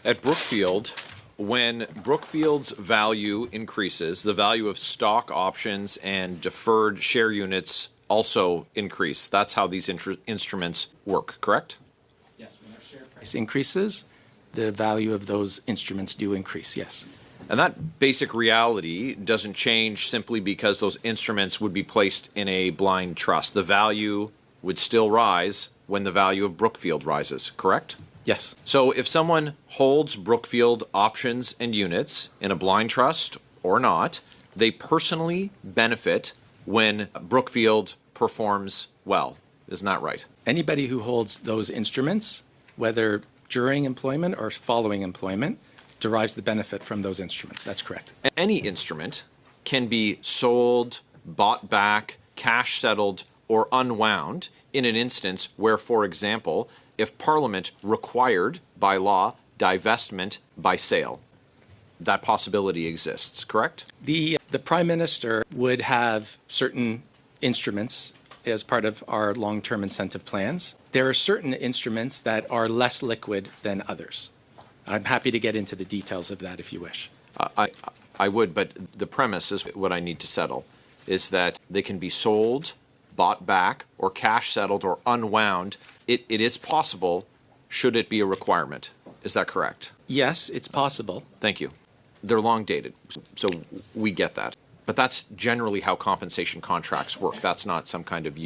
At Brookfield, when Brookfield's value increases, the value of stock options and deferred share units also increase. That's how these instruments work, correct? Yes, when our share price increases, the value of those instruments do increase, yes. And that basic reality doesn't change simply because those instruments would be placed in a blind trust. The value would still rise when the value of Brookfield rises, correct? Yes. So if someone holds Brookfield options and units in a blind trust or not, they personally benefit when Brookfield performs well. Isn't that right? Anybody who holds those instruments, whether during employment or following employment, derives the benefit from those instruments. That's correct. Any instrument can be sold, bought back, cash settled, or unwound in an instance where, for example, if Parliament required by law divestment by sale. That possibility exists, correct? The Prime Minister would have certain instruments as part of our long-term incentive plans. There are certain instruments that are less liquid than others. I'm happy to get into the details of that if you wish. I would, but the premise is what I need to settle, is that they can be sold, bought back, or cash settled or unwound. It is possible, should it be a requirement. Is that correct? Yes, it's possible. Thank you. They're long dated, so we get that. But that's generally how compensation contracts work. That's not some kind of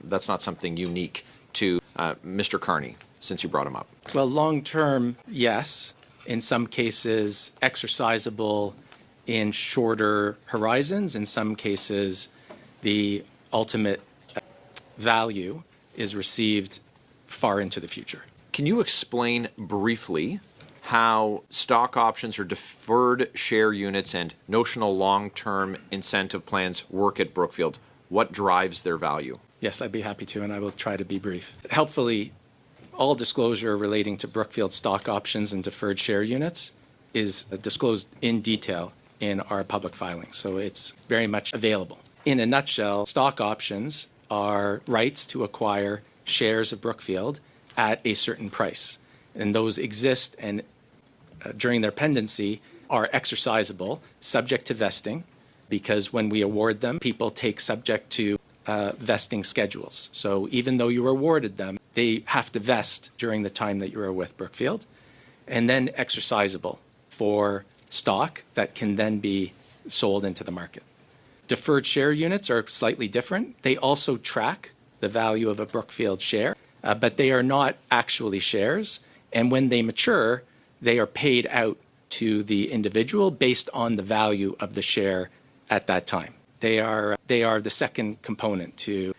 that's not something unique to Mr. Carney, since you brought him up. Well, long term, yes. In some cases, exercisable in shorter horizons. In some cases, the ultimate value is received far into the future. Can you explain briefly how stock options or deferred share units and notional long-term incentive plans work at Brookfield? What drives their value? Yes, I'd be happy to, and I will try to be brief. Helpfully, all disclosure relating to Brookfield stock options and deferred share units is disclosed in detail in our public filings, so it's very much available. In a nutshell, stock options are rights to acquire shares of Brookfield at a certain price, and those exist and during their pendency are exercisable, subject to vesting, because when we award them, people take subject to vesting schedules. So even though you were awarded them, they have to vest during the time that you are with Brookfield, and then exercisable for stock that can then be sold into the market. Deferred share units are slightly different. They also track the value of a Brookfield share, but they are not actually shares. And when they mature, they are paid out to the individual based on the value of the share at that time. They are the second component to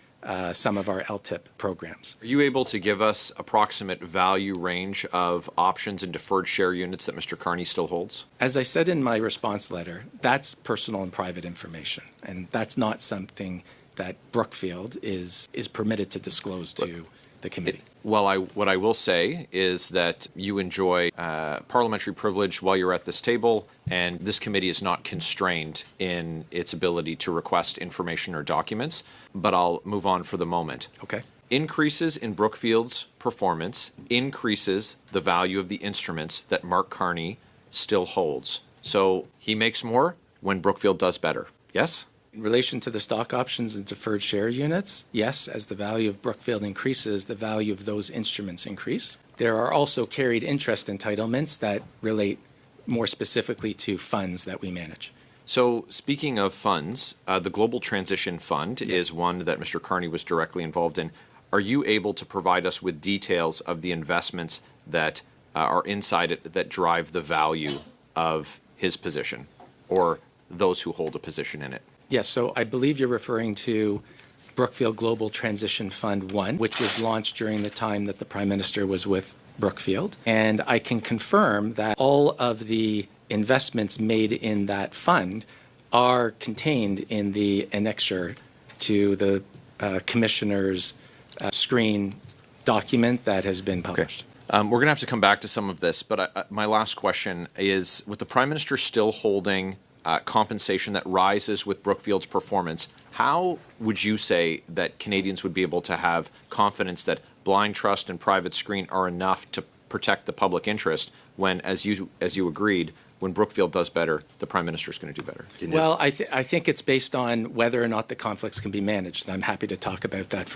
some of our LTIP programs. Are you able to give us approximate value range of options and deferred share units that Mr. Carney still holds? As I said in my response letter, that's personal and private information, and that's not something that Brookfield is permitted to disclose to the committee. Well, what I will say is that you enjoy parliamentary privilege while you're at this table, and this committee is not constrained in its ability to request information or documents, but I'll move on for the moment. Okay. Increases in Brookfield's performance increases the value of the instruments that Mark Carney still holds. So he makes more when Brookfield does better. Yes? In relation to the stock options and deferred share units, yes, as the value of Brookfield increases, the value of those instruments increase. There are also carried interest entitlements that relate more specifically to funds that we manage. So speaking of funds, the Global Transition Fund is one that Mr. Carney was directly involved in. Are you able to provide us with details of the investments that are inside it that drive the value of his position or those who hold a position in it? Yes, so I believe you're referring to Brookfield Global Transition Fund 1, which was launched during the time that the Prime Minister was with Brookfield. And I can confirm that all of the investments made in that fund are contained in the annexure to the Commissioner's screen document that has been published. Okay. We're going to have to come back to some of this, but my last question is, with the Prime Minister still holding compensation that rises with Brookfield's performance, how would you say that Canadians would be able to have confidence that blind trust and private screen are enough to protect the public interest when, as you agreed, when Brookfield does better, the Prime Minister is going to do better? Well, I think it's based on whether or not the conflicts can be managed. I'm happy to talk about that further.